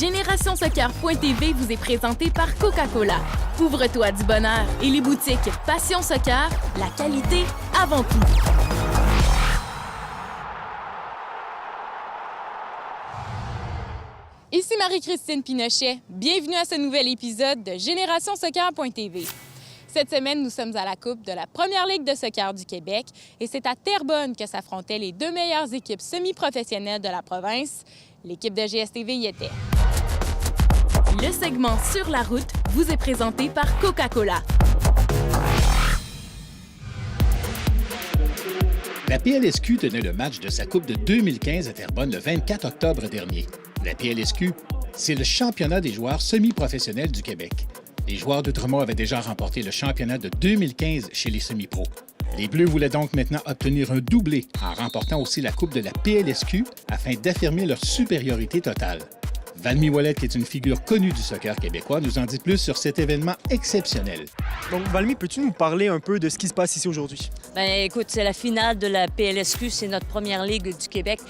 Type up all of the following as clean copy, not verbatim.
GénérationSoccer.tv vous est présenté par Coca-Cola. Ouvre-toi du bonheur et les boutiques Passion Soccer, la qualité avant tout. Ici Marie-Christine Pinochet. Bienvenue à ce nouvel épisode de GénérationSoccer.tv. Cette semaine, nous sommes à la coupe de la Première Ligue de soccer du Québec et c'est à Terrebonne que s'affrontaient les deux meilleures équipes semi-professionnelles de la province. L'équipe de GSTV y était. Le segment Sur la route vous est présenté par Coca-Cola. La PLSQ tenait le match de sa Coupe de 2015 à Terrebonne le 24 octobre dernier. La PLSQ, c'est le championnat des joueurs semi-professionnels du Québec. Les joueurs d'Outremont avaient déjà remporté le championnat de 2015 chez les semi-pros. Les Bleus voulaient donc maintenant obtenir un doublé en remportant aussi la Coupe de la PLSQ afin d'affirmer leur supériorité totale. Valmy Ouellet, qui est une figure connue du soccer québécois, nous en dit plus sur cet événement exceptionnel. Donc, Valmy, peux-tu nous parler un peu de ce qui se passe ici aujourd'hui? Bien, écoute, c'est la finale de la PLSQ, c'est notre première ligue du Québec.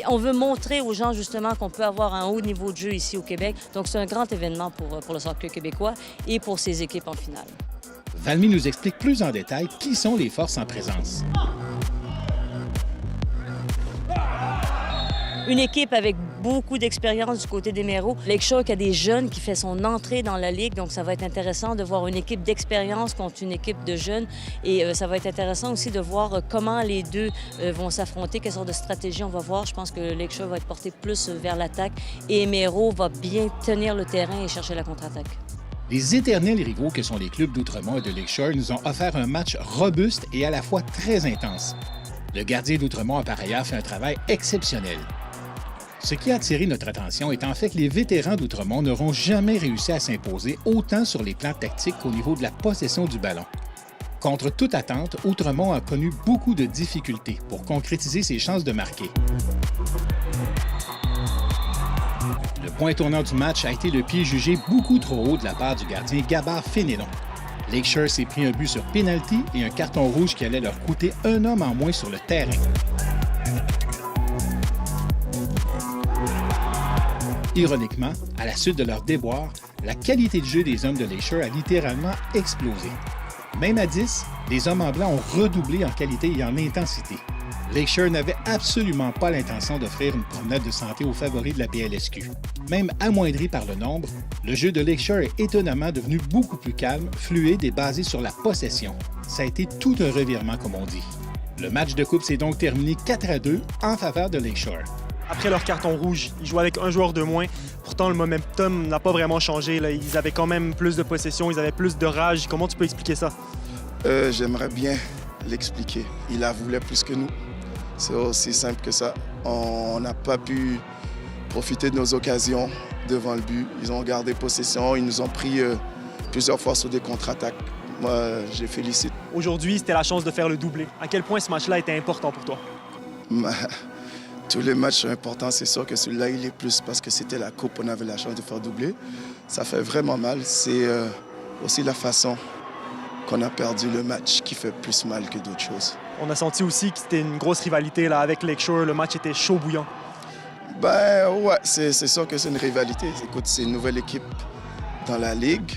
On veut montrer aux gens, justement, qu'on peut avoir un haut niveau de jeu ici au Québec. Donc, c'est un grand événement pour le soccer québécois et pour ses équipes en finale. Valmy nous explique plus en détail qui sont les forces en présence. Une équipe avec beaucoup d'expérience du côté des Méros. Lakeshore qui a des jeunes qui fait son entrée dans la Ligue, donc ça va être intéressant de voir une équipe d'expérience contre une équipe de jeunes. Et ça va être intéressant aussi de voir comment les deux vont s'affronter, quelle sorte de stratégie on va voir. Je pense que Lakeshore va être porté plus vers l'attaque et Méros va bien tenir le terrain et chercher la contre-attaque. Les éternels rivaux que sont les clubs d'Outremont et de Lakeshore nous ont offert un match robuste et à la fois très intense. Le gardien d'Outremont a par ailleurs fait un travail exceptionnel. Ce qui a attiré notre attention est en fait que les vétérans d'Outremont n'auront jamais réussi à s'imposer autant sur les plans tactiques qu'au niveau de la possession du ballon. Contre toute attente, Outremont a connu beaucoup de difficultés pour concrétiser ses chances de marquer. Le point tournant du match a été le pied jugé beaucoup trop haut de la part du gardien Gabard Fénélon. Lakeshore s'est pris un but sur pénalty et un carton rouge qui allait leur coûter un homme en moins sur le terrain. Ironiquement, à la suite de leur déboire, la qualité de jeu des hommes de Lakeshore a littéralement explosé. Même à 10, les hommes en blanc ont redoublé en qualité et en intensité. Lakeshore n'avait absolument pas l'intention d'offrir une promenade de santé aux favoris de la PLSQ. Même amoindri par le nombre, le jeu de Lakeshore est étonnamment devenu beaucoup plus calme, fluide et basé sur la possession. Ça a été tout un revirement, comme on dit. Le match de coupe s'est donc terminé 4-2 en faveur de Lakeshore. Après leur carton rouge, ils jouaient avec un joueur de moins. Pourtant, le momentum n'a pas vraiment changé. Là. Ils avaient quand même plus de possession, ils avaient plus de rage. Comment tu peux expliquer ça? J'aimerais bien l'expliquer. Il la voulait plus que nous. C'est aussi simple que ça. On n'a pas pu profiter de nos occasions devant le but. Ils ont gardé possession, ils nous ont pris plusieurs fois sur des contre-attaques. Moi, je les félicite. Aujourd'hui, c'était la chance de faire le doublé. À quel point ce match-là était important pour toi? Tous les matchs sont importants, c'est sûr que celui-là, il est plus parce que c'était la coupe, on avait la chance de faire doubler. Ça fait vraiment mal. C'est aussi la façon qu'on a perdu le match qui fait plus mal que d'autres choses. On a senti aussi que c'était une grosse rivalité là, avec Lakeshore. Le match était chaud bouillant. Ben ouais, c'est sûr que c'est une rivalité. Écoute, c'est une nouvelle équipe dans la Ligue.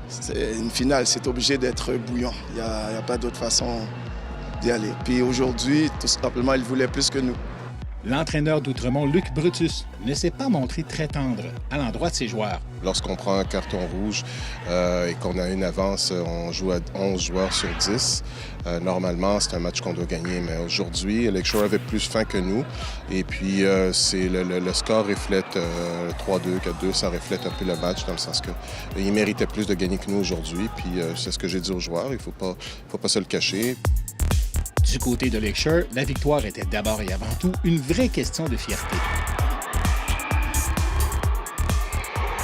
C'est une finale, c'est obligé d'être bouillant. Il n'y a pas d'autre façon d'y aller. Puis aujourd'hui, tout simplement, ils voulaient plus que nous. L'entraîneur d'Outremont, Luc Brutus, ne s'est pas montré très tendre à l'endroit de ses joueurs. Lorsqu'on prend un carton rouge et qu'on a une avance, on joue à 11 joueurs sur 10. Normalement, c'est un match qu'on doit gagner, mais aujourd'hui, Lakeshore avait plus faim que nous. Et puis, le score reflète 3-2, 4-2, ça reflète un peu le match dans le sens qu'ils méritaient plus de gagner que nous aujourd'hui. Puis, c'est ce que j'ai dit aux joueurs, il ne faut pas se le cacher. Du côté de Lakeshore, la victoire était d'abord et avant tout une vraie question de fierté.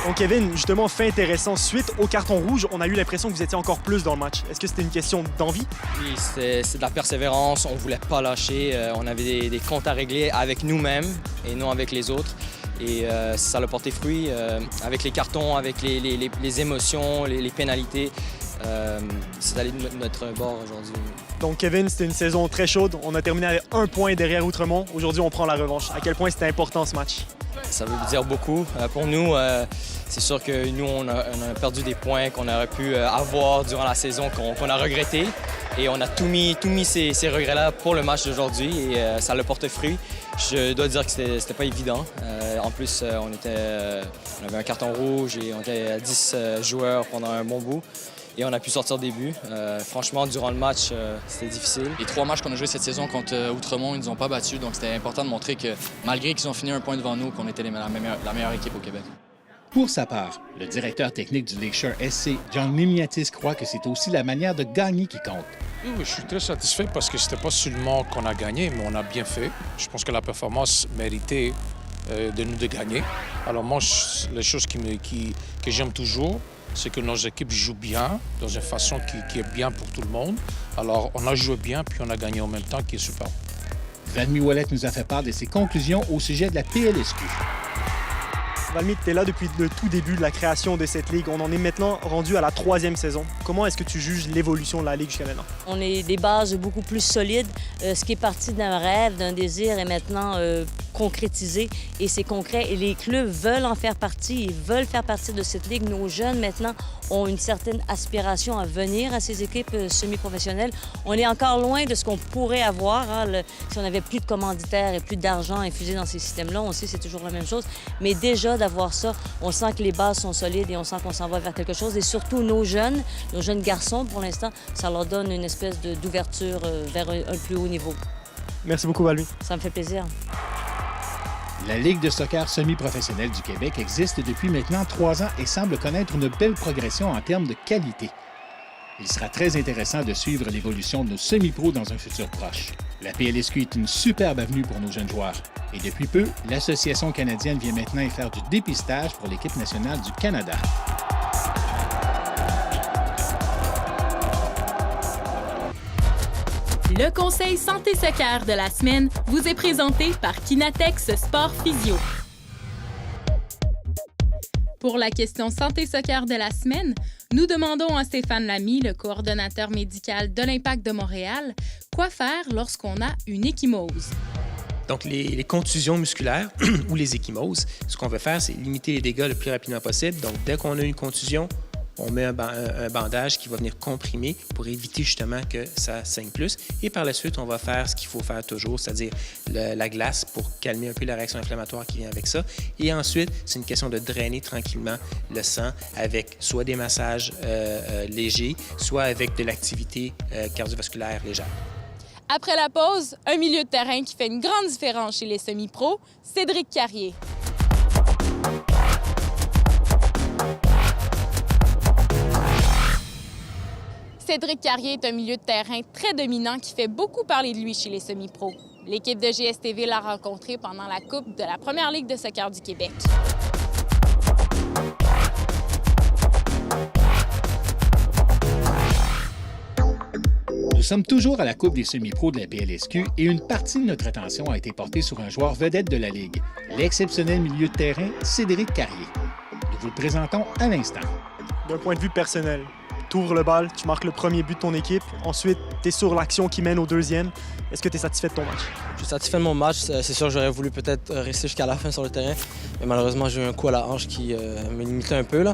Donc Kevin, justement, fait intéressant, suite au carton rouge, on a eu l'impression que vous étiez encore plus dans le match. Est-ce que c'était une question d'envie? Oui, c'est de la persévérance, on ne voulait pas lâcher, on avait des comptes à régler avec nous-mêmes et non avec les autres. Et ça a porté fruit avec les cartons, avec les émotions, les pénalités. c'est allé de notre bord aujourd'hui. Donc, Kevin, c'était une saison très chaude. On a terminé avec 1 point derrière Outremont. Aujourd'hui, on prend la revanche. À quel point c'était important ce match? Ça veut dire beaucoup. Pour nous, c'est sûr que nous, on a perdu des points qu'on aurait pu avoir durant la saison, qu'on a regretté. Et on a tout mis ces regrets-là pour le match d'aujourd'hui et ça le porte fruit. Je dois dire que c'était pas évident. En plus, on avait un carton rouge et on était à 10 joueurs pendant un bon bout. Et on a pu sortir des buts. Franchement, durant le match, c'était difficile. Les 3 matchs qu'on a joués cette saison contre Outremont, ils nous ont pas battus. Donc c'était important de montrer que malgré qu'ils ont fini 1 point devant nous, qu'on était la meilleure équipe au Québec. Pour sa part, le directeur technique du Lakeshore SC, John Limiatis, croit que c'est aussi la manière de gagner qui compte. Oui, je suis très satisfait parce que c'était pas seulement qu'on a gagné, mais on a bien fait. Je pense que la performance méritait de nous de gagner. Alors moi, les choses que j'aime toujours, c'est que nos équipes jouent bien, dans une façon qui est bien pour tout le monde. Alors on a joué bien, puis on a gagné en même temps, qui est super. Valmy Ouellet nous a fait part de ses conclusions au sujet de la PLSQ. Valmy, tu es là depuis le tout début de la création de cette ligue. On en est maintenant rendu à la 3e saison. Comment est-ce que tu juges l'évolution de la ligue jusqu'à maintenant? On a des bases beaucoup plus solides. Ce qui est parti d'un rêve, d'un désir est maintenant concrétisé et c'est concret. Et les clubs veulent en faire partie, ils veulent faire partie de cette ligue. Nos jeunes, maintenant, ont une certaine aspiration à venir à ces équipes semi-professionnelles. On est encore loin de ce qu'on pourrait avoir si on n'avait plus de commanditaires et plus d'argent infusé dans ces systèmes-là. On sait que c'est toujours la même chose. Mais déjà, d'avoir ça, on sent que les bases sont solides et on sent qu'on s'en va vers quelque chose. Et surtout, nos jeunes garçons, pour l'instant, ça leur donne une espèce d'ouverture vers un plus haut niveau. Merci beaucoup, Valmy. Ça me fait plaisir. La Ligue de soccer semi-professionnelle du Québec existe depuis maintenant 3 ans et semble connaître une belle progression en termes de qualité. Il sera très intéressant de suivre l'évolution de nos semi-pros dans un futur proche. La PLSQ est une superbe avenue pour nos jeunes joueurs. Et depuis peu, l'Association canadienne vient maintenant y faire du dépistage pour l'équipe nationale du Canada. Le conseil Santé Soccer de la semaine vous est présenté par Kinatex Sport Physio. Pour la question Santé Soccer de la semaine, nous demandons à Stéphane Lamy, le coordonnateur médical de l'Impact de Montréal, quoi faire lorsqu'on a une ecchymose. Donc, les contusions musculaires ou les ecchymoses, ce qu'on veut faire, c'est limiter les dégâts le plus rapidement possible. Donc, dès qu'on a une contusion, on met un bandage qui va venir comprimer pour éviter justement que ça saigne plus. Et par la suite, on va faire ce qu'il faut faire toujours, c'est-à-dire la glace pour calmer un peu la réaction inflammatoire qui vient avec ça. Et ensuite, c'est une question de drainer tranquillement le sang avec soit des massages légers, soit avec de l'activité cardiovasculaire légère. Après la pause, un milieu de terrain qui fait une grande différence chez les semi-pros, Cédric Carrier. Cédric Carrier est un milieu de terrain très dominant qui fait beaucoup parler de lui chez les semi-pros. L'équipe de GSTV l'a rencontré pendant la Coupe de la Première Ligue de soccer du Québec. Nous sommes toujours à la Coupe des semi-pros de la PLSQ et une partie de notre attention a été portée sur un joueur vedette de la Ligue, l'exceptionnel milieu de terrain Cédric Carrier. Nous vous le présentons à l'instant. D'un point de vue personnel, tu ouvres le bal, tu marques le premier but de ton équipe, ensuite tu es sur l'action qui mène au deuxième. Est-ce que tu es satisfait de ton match? Je suis satisfait de mon match. C'est sûr que j'aurais voulu peut-être rester jusqu'à la fin sur le terrain, mais malheureusement j'ai eu un coup à la hanche qui me limitait un peu.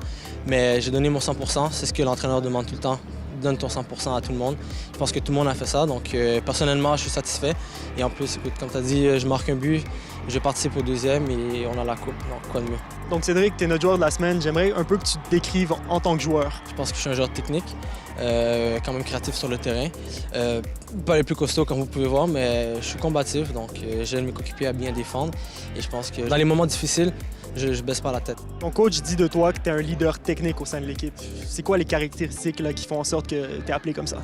Mais j'ai donné mon 100%, c'est ce que l'entraîneur demande tout le temps. Donne ton 100% à tout le monde. Je pense que tout le monde a fait ça, donc personnellement, je suis satisfait. Et en plus, écoute, comme tu as dit, je marque un but, je participe au deuxième et on a la coupe, donc quoi de mieux. Donc Cédric, tu es notre joueur de la semaine. J'aimerais un peu que tu te décrives en tant que joueur. Je pense que je suis un joueur technique, quand même créatif sur le terrain. Pas les plus costauds comme vous pouvez voir, mais je suis combatif, donc j'aime mes coéquipiers à bien défendre. Et je pense que dans les moments difficiles, je baisse pas la tête. Ton coach dit de toi que tu es un leader technique au sein de l'équipe. C'est quoi les caractéristiques là, qui font en sorte que tu es appelé comme ça?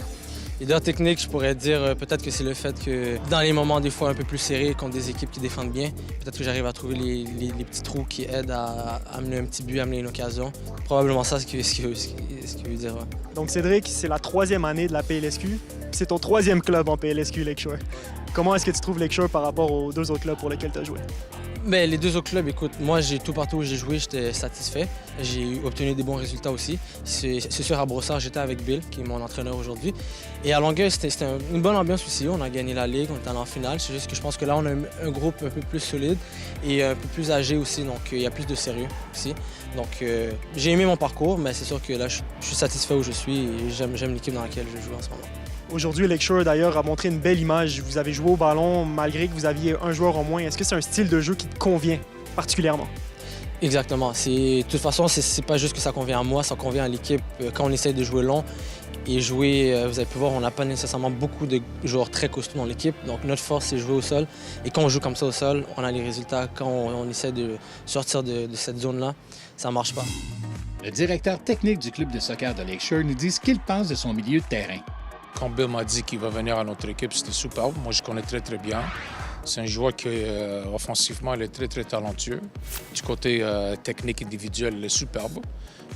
Leader technique, je pourrais dire peut-être que c'est le fait que dans les moments des fois un peu plus serrés contre des équipes qui défendent bien, peut-être que j'arrive à trouver les petits trous qui aident à amener un petit but, à amener une occasion. Probablement ça, ce qu'il veut dire. Ouais. Donc Cédric, c'est la 3e année de la PLSQ. C'est ton 3e club en PLSQ, Lakeshore. Comment est-ce que tu trouves Lakeshore par rapport aux 2 autres clubs pour lesquels tu as joué? Mais les deux autres clubs, écoute, moi, tout partout où j'ai joué, j'étais satisfait. J'ai obtenu des bons résultats aussi. C'est sûr, à Brossard, j'étais avec Bill, qui est mon entraîneur aujourd'hui. Et à Longueuil, c'était une bonne ambiance aussi. On a gagné la Ligue, on est allé en finale. C'est juste que je pense que là, on a un groupe un peu plus solide et un peu plus âgé aussi. Donc, il y a plus de sérieux aussi. Donc, j'ai aimé mon parcours, mais c'est sûr que là, je suis satisfait où je suis et j'aime l'équipe dans laquelle je joue en ce moment. Aujourd'hui, Lakeshore, d'ailleurs, a montré une belle image. Vous avez joué au ballon malgré que vous aviez un joueur en moins. Est-ce que c'est un style de jeu qui te convient particulièrement? Exactement. De toute façon, c'est pas juste que ça convient à moi, ça convient à l'équipe. Quand on essaie de jouer long et jouer, vous avez pu voir, on n'a pas nécessairement beaucoup de joueurs très costauds dans l'équipe. Donc notre force, c'est jouer au sol. Et quand on joue comme ça au sol, on a les résultats. Quand on essaie de sortir de cette zone-là, ça ne marche pas. Le directeur technique du club de soccer de Lakeshore nous dit ce qu'il pense de son milieu de terrain. Quand Bill m'a dit qu'il va venir à notre équipe, c'était superbe. Moi, je connais très, très bien. C'est un joueur qui, offensivement, il est très, très talentueux. Du côté technique individuel, il est superbe.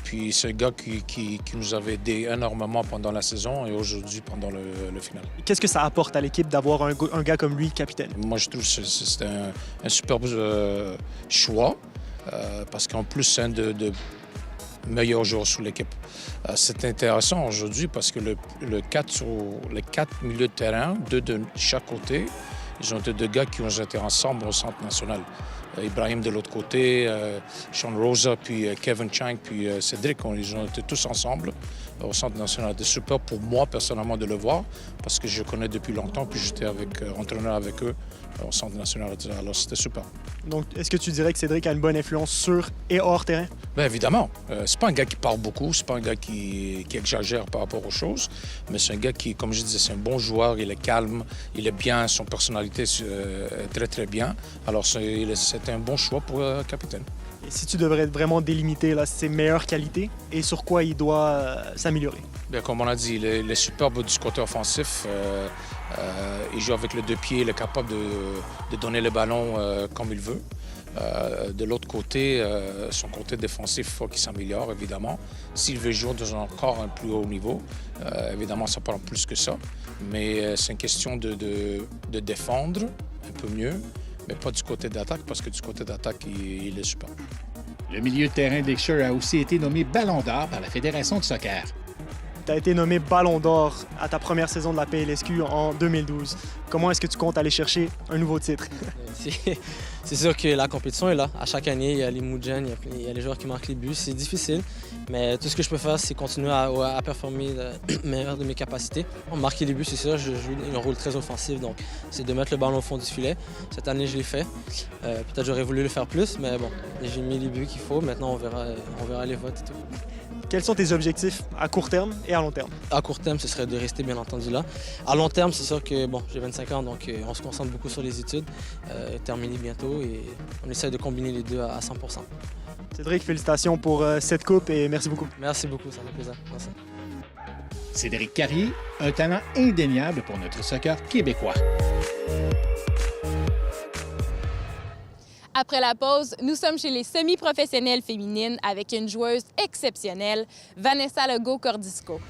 Puis c'est un gars qui nous avait aidé énormément pendant la saison et aujourd'hui pendant le final. Qu'est-ce que ça apporte à l'équipe d'avoir un gars comme lui, capitaine? Moi, je trouve que c'est un superbe choix parce qu'en plus, c'est un de meilleurs joueurs sous l'équipe. C'est intéressant aujourd'hui parce que les quatre milieux de terrain, deux de chaque côté, ils ont deux gars qui ont été ensemble au Centre national. Ibrahim de l'autre côté, Sean Rosa, puis Kevin Chang, puis Cédric, ils ont été tous ensemble au Centre national. C'est super pour moi, personnellement, de le voir parce que je connais depuis longtemps, puis j'étais entraîneur avec eux au Centre national. Alors, c'était super. Donc, est-ce que tu dirais que Cédric a une bonne influence sur et hors terrain? Bien évidemment. C'est pas un gars qui parle beaucoup, c'est pas un gars qui exagère par rapport aux choses, mais c'est un gars qui, comme je disais, c'est un bon joueur, il est calme, il est bien, son personnalité est très, très bien. Alors, c'est un bon choix pour capitaine. Et si tu devrais vraiment délimiter là, ses meilleures qualités et sur quoi il doit s'améliorer? Bien, comme on a dit, il est superbe du côté offensif. Il joue avec les deux pieds, il est capable de donner le ballon comme il veut. De l'autre côté, son côté défensif, il faut qu'il s'améliore, évidemment. S'il veut jouer dans encore un plus haut niveau, évidemment, ça prend plus que ça. Mais c'est une question de défendre un peu mieux, mais pas du côté d'attaque, parce que du côté d'attaque, il est super. Le milieu de terrain de Lakeshore a aussi été nommé Ballon d'or par la Fédération de soccer. Tu as été nommé Ballon d'or à ta première saison de la PLSQ en 2012. Comment est-ce que tu comptes aller chercher un nouveau titre? C'est sûr que la compétition est là. À chaque année, il y a les Moudjans, il y a les joueurs qui marquent les buts. C'est difficile, mais tout ce que je peux faire, c'est continuer à performer le meilleur de mes capacités. Marquer les buts, c'est sûr, je joue un rôle très offensif, donc c'est de mettre le ballon au fond du filet. Cette année, je l'ai fait. Peut-être j'aurais voulu le faire plus, mais bon, j'ai mis les buts qu'il faut. Maintenant, on verra les votes et tout. Quels sont tes objectifs à court terme et à long terme? À court terme, ce serait de rester bien entendu là. À long terme, c'est sûr que bon, j'ai 25 ans, donc on se concentre beaucoup sur les études, terminer bientôt et on essaie de combiner les deux à 100%. Cédric, félicitations pour cette coupe et merci beaucoup. Merci beaucoup, ça fait plaisir. Merci. Cédric Carrier, un talent indéniable pour notre soccer québécois. Après la pause, nous sommes chez les semi-professionnelles féminines avec une joueuse exceptionnelle, Vanessa Legault-Cordisco.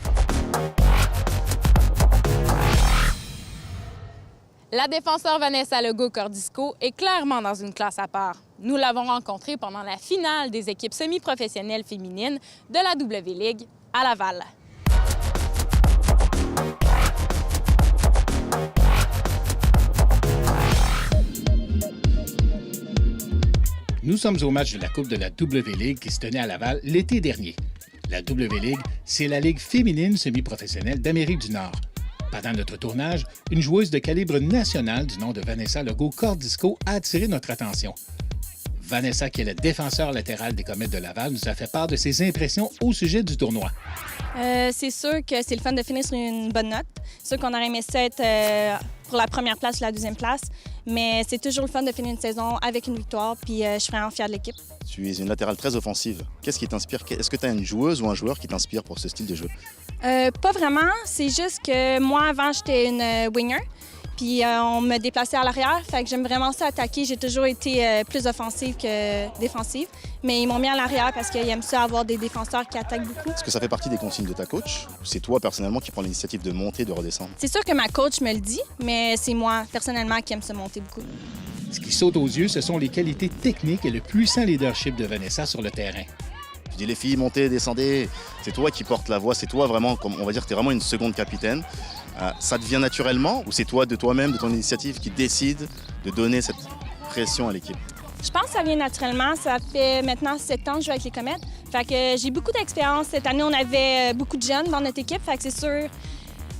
La défenseur Vanessa Legault-Cordisco est clairement dans une classe à part. Nous l'avons rencontrée pendant la finale des équipes semi-professionnelles féminines de la W-League à Laval. Nous sommes au match de la Coupe de la W-League qui se tenait à Laval l'été dernier. La W-League, c'est la ligue féminine semi-professionnelle d'Amérique du Nord. Pendant notre tournage, une joueuse de calibre national du nom de Vanessa Legault-Cordisco a attiré notre attention. Vanessa, qui est le défenseur latéral des Comètes de Laval, nous a fait part de ses impressions au sujet du tournoi. C'est sûr que c'est le fun de finir sur une bonne note. C'est sûr qu'on aurait aimé ça être pour la première place ou la deuxième place, mais c'est toujours le fun de finir une saison avec une victoire, puis je suis vraiment fière de l'équipe. Tu es une latérale très offensive. Qu'est-ce qui t'inspire? Est-ce que tu as une joueuse ou un joueur qui t'inspire pour ce style de jeu? Pas vraiment. C'est juste que moi, avant, j'étais une winger. Puis on me déplaçait à l'arrière, fait que j'aime vraiment ça attaquer. J'ai toujours été plus offensive que défensive, mais ils m'ont mis à l'arrière parce qu'ils aiment ça avoir des défenseurs qui attaquent beaucoup. Est-ce que ça fait partie des consignes de ta coach ou c'est toi personnellement qui prends l'initiative de monter, de redescendre? C'est sûr que ma coach me le dit, mais c'est moi personnellement qui aime se monter beaucoup. Ce qui saute aux yeux, ce sont les qualités techniques et le puissant leadership de Vanessa sur le terrain. Je dis les filles, montez, descendez, c'est toi qui portes la voix, c'est toi vraiment, comme on va dire, tu es vraiment une seconde capitaine. Ça te vient naturellement ou c'est toi de toi-même, de ton initiative qui décide de donner cette pression à l'équipe? Je pense que ça vient naturellement. Ça fait maintenant 7 ans que je joue avec les Comètes. Fait que j'ai beaucoup d'expérience. Cette année, on avait beaucoup de jeunes dans notre équipe. Fait que c'est sûr,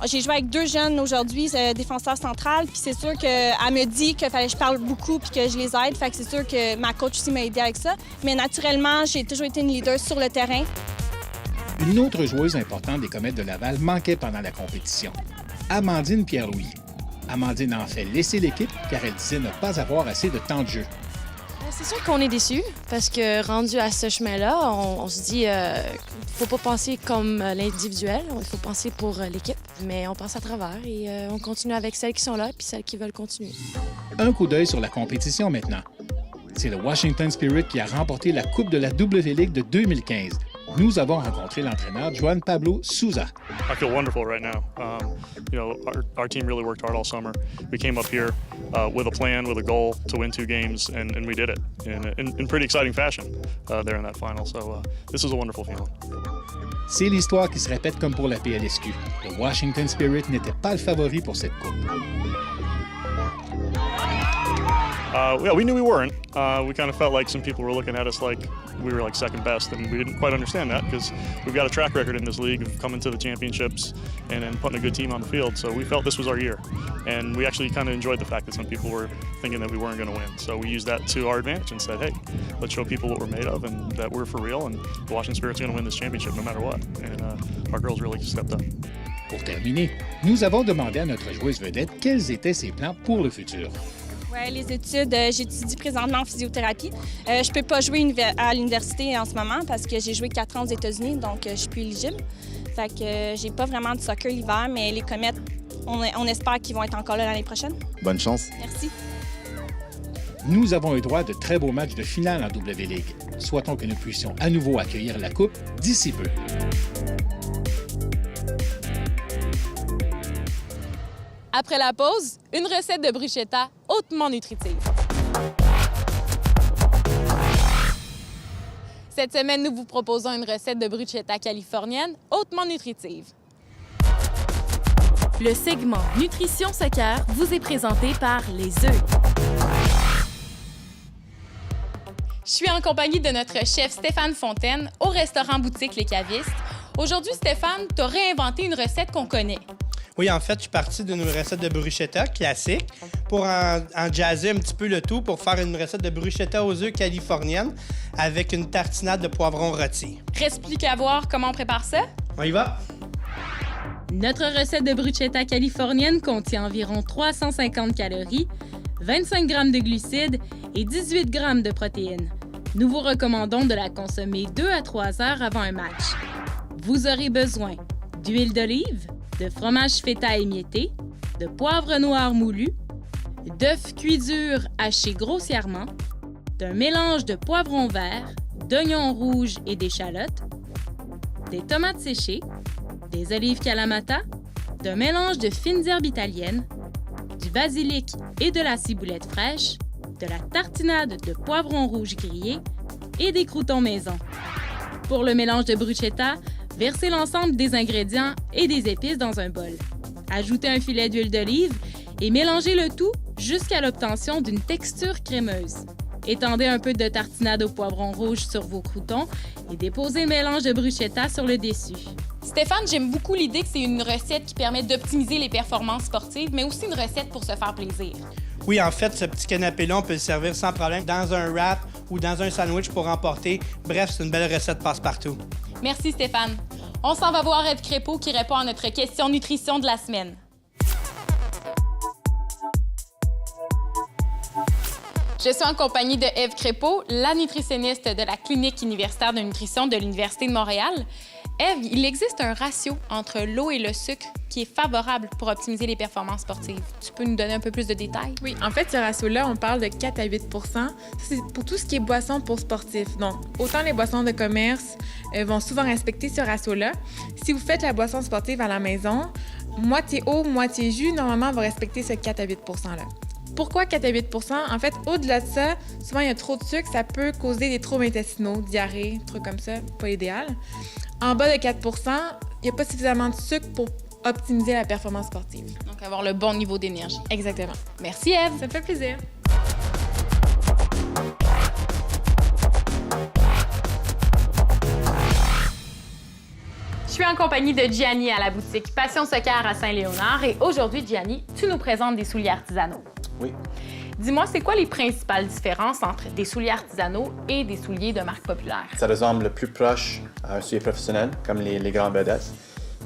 j'ai joué avec 2 jeunes aujourd'hui, défenseur central. Puis c'est sûr qu'elle me dit qu'il fallait que je parle beaucoup puis que je les aide. Fait que c'est sûr que ma coach aussi m'a aidé avec ça. Mais naturellement, j'ai toujours été une leader sur le terrain. Une autre joueuse importante des Comètes de Laval manquait pendant la compétition. Amandine Pierre-Louis. Amandine a en fait laissé l'équipe car elle disait ne pas avoir assez de temps de jeu. C'est sûr qu'on est déçus parce que rendu à ce chemin-là, on se dit faut pas penser comme l'individuel, il faut penser pour l'équipe. Mais on passe à travers et on continue avec celles qui sont là puis celles qui veulent continuer. Un coup d'œil sur la compétition maintenant. C'est le Washington Spirit qui a remporté la Coupe de la W-League de 2015. Nous avons rencontré l'entraîneur Juan Pablo Souza. I feel wonderful right now. Our team really worked hard all summer. We came up here with a plan, with a goal to win 2 games, and we did it in pretty exciting fashion there in that final. So this was a wonderful feeling. C'est l'histoire qui se répète comme pour la PLSQ. Le Washington Spirit n'était pas le favori pour cette coupe. We knew we weren't. We kind of felt like some people were looking at us like we were like second best, and we didn't quite understand that because we've got a track record in this league of coming to the championships and putting a good team on the field. So we felt this was our year, and we actually kind of enjoyed the fact that some people were thinking that we weren't going to win. So we used that to our advantage and said, hey, let's show people what we're made of and that we're for real, and the Washington Spirit's going to win this championship no matter what. And our girls really stepped up. Pour terminer, nous avons demandé à notre joueuse vedette quels étaient ses plans pour le futur. Oui, les études, j'étudie présentement en physiothérapie. Je peux pas jouer à l'université en ce moment parce que j'ai joué 4 ans aux États-Unis, donc je suis plus éligible. Fait que j'ai pas vraiment de soccer l'hiver, mais les Comètes, on espère qu'ils vont être encore là l'année prochaine. Bonne chance. Merci. Nous avons eu droit à de très beaux matchs de finale en W-League. Souhaitons que nous puissions à nouveau accueillir la Coupe d'ici peu. Après la pause, une recette de bruschetta hautement nutritive. Cette semaine, nous vous proposons une recette de bruschetta californienne hautement nutritive. Le segment Nutrition Soccer vous est présenté par les œufs. Je suis en compagnie de notre chef Stéphane Fontaine au restaurant boutique Les Cavistes. Aujourd'hui, Stéphane, tu as réinventé une recette qu'on connaît. Oui, en fait, je suis parti d'une recette de bruschetta classique pour en jazzer un petit peu le tout pour faire une recette de bruschetta aux œufs californienne avec une tartinade de poivrons rôtis. Reste plus qu'à voir comment on prépare ça. On y va? Notre recette de bruschetta californienne contient environ 350 calories, 25 g de glucides et 18 g de protéines. Nous vous recommandons de la consommer 2 à 3 heures avant un match. Vous aurez besoin d'huile d'olive, de fromage feta émietté, de poivre noir moulu, d'œufs cuits durs hachés grossièrement, d'un mélange de poivrons verts, d'oignons rouges et d'échalotes, des tomates séchées, des olives Kalamata, d'un mélange de fines herbes italiennes, du basilic et de la ciboulette fraîche, de la tartinade de poivrons rouges grillés et des croûtons maison. Pour le mélange de bruschetta, versez l'ensemble des ingrédients et des épices dans un bol. Ajoutez un filet d'huile d'olive et mélangez le tout jusqu'à l'obtention d'une texture crémeuse. Étendez un peu de tartinade au poivron rouge sur vos croûtons et déposez le mélange de bruschetta sur le dessus. Stéphane, j'aime beaucoup l'idée que c'est une recette qui permet d'optimiser les performances sportives, mais aussi une recette pour se faire plaisir. Oui, en fait, ce petit canapé-là, on peut le servir sans problème dans un wrap ou dans un sandwich pour emporter. Bref, c'est une belle recette passe-partout. Merci Stéphane. On s'en va voir Eve Crépeau qui répond à notre question nutrition de la semaine. Je suis en compagnie de Eve Crépeau, la nutritionniste de la clinique universitaire de nutrition de l'Université de Montréal. Eve, il existe un ratio entre l'eau et le sucre qui est favorable pour optimiser les performances sportives. Tu peux nous donner un peu plus de détails? Oui, en fait, ce ratio-là, on parle de 4 à 8 %. C'est pour tout ce qui est boissons pour sportifs. Donc, autant les boissons de commerce vont souvent respecter ce ratio-là. Si vous faites la boisson sportive à la maison, moitié eau, moitié jus, normalement, on va respecter ce 4 à 8 %-là. Pourquoi 4 à 8 %? En fait, au-delà de ça, souvent, il y a trop de sucre, ça peut causer des troubles intestinaux, diarrhée, trucs comme ça, pas idéal. En bas de 4 % il n'y a pas suffisamment de sucre pour optimiser la performance sportive. Donc, avoir le bon niveau d'énergie. Exactement. Merci, Ève. Ça me fait plaisir. Je suis en compagnie de Gianni à la boutique Passion Soccer à Saint-Léonard et aujourd'hui, Gianni, tu nous présentes des souliers artisanaux. Oui. Dis-moi, c'est quoi les principales différences entre des souliers artisanaux et des souliers de marque populaire? Ça ressemble le plus proche à un soulier professionnel, comme les grands vedettes.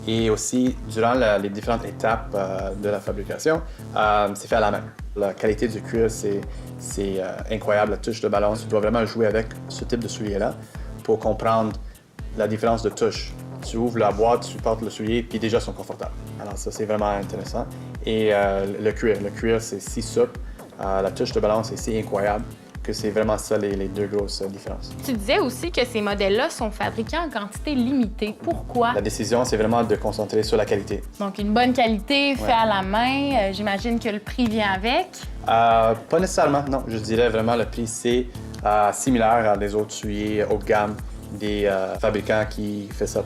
Et aussi, durant les différentes étapes de la fabrication, c'est fait à la main. La qualité du cuir, c'est incroyable. La touche de ballon, tu dois vraiment jouer avec ce type de soulier-là pour comprendre la différence de touche. Tu ouvres la boîte, tu portes le soulier, puis déjà, ils sont confortables. Alors ça, c'est vraiment intéressant. Et le cuir, c'est si souple. La touche de ballon, c'est si incroyable que c'est vraiment ça les deux grosses différences. Tu disais aussi que ces modèles-là sont fabriqués en quantité limitée. Pourquoi? La décision, c'est vraiment de concentrer sur la qualité. Donc, une bonne qualité, fait à la main. J'imagine que le prix vient avec. Pas nécessairement, non. Je dirais vraiment le prix, c'est similaire à des autres souliers haut de gamme des fabricants qui font ça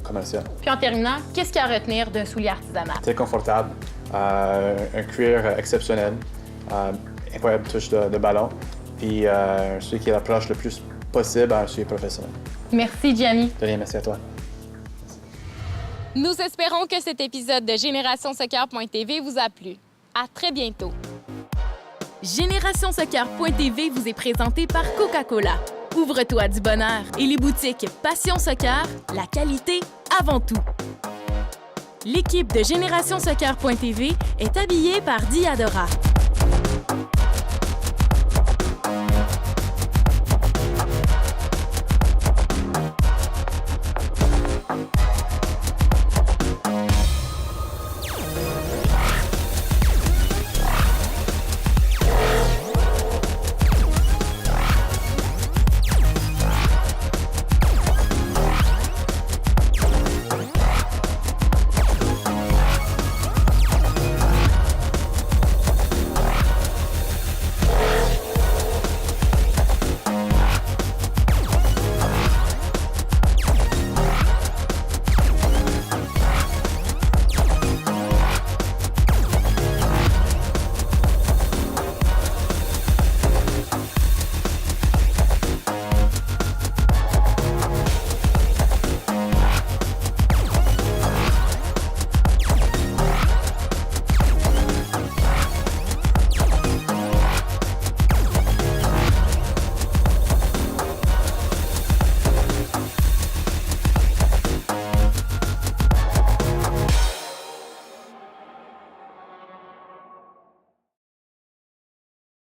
commercial. Puis en terminant, qu'est-ce qu'il y a à retenir d'un soulier artisanal? Très confortable, un cuir exceptionnel, incroyable touche de ballon, puis un soulier qui rapproche le plus possible à un soulier professionnel. Merci, Gianni. De rien, merci à toi. Nous espérons que cet épisode de GénérationSoccer.tv vous a plu. À très bientôt. GénérationSoccer.tv vous est présenté par Coca-Cola. Ouvre-toi du bonheur et les boutiques Passion Soccer, la qualité avant tout. L'équipe de GénérationSoccer.tv est habillée par Diadora.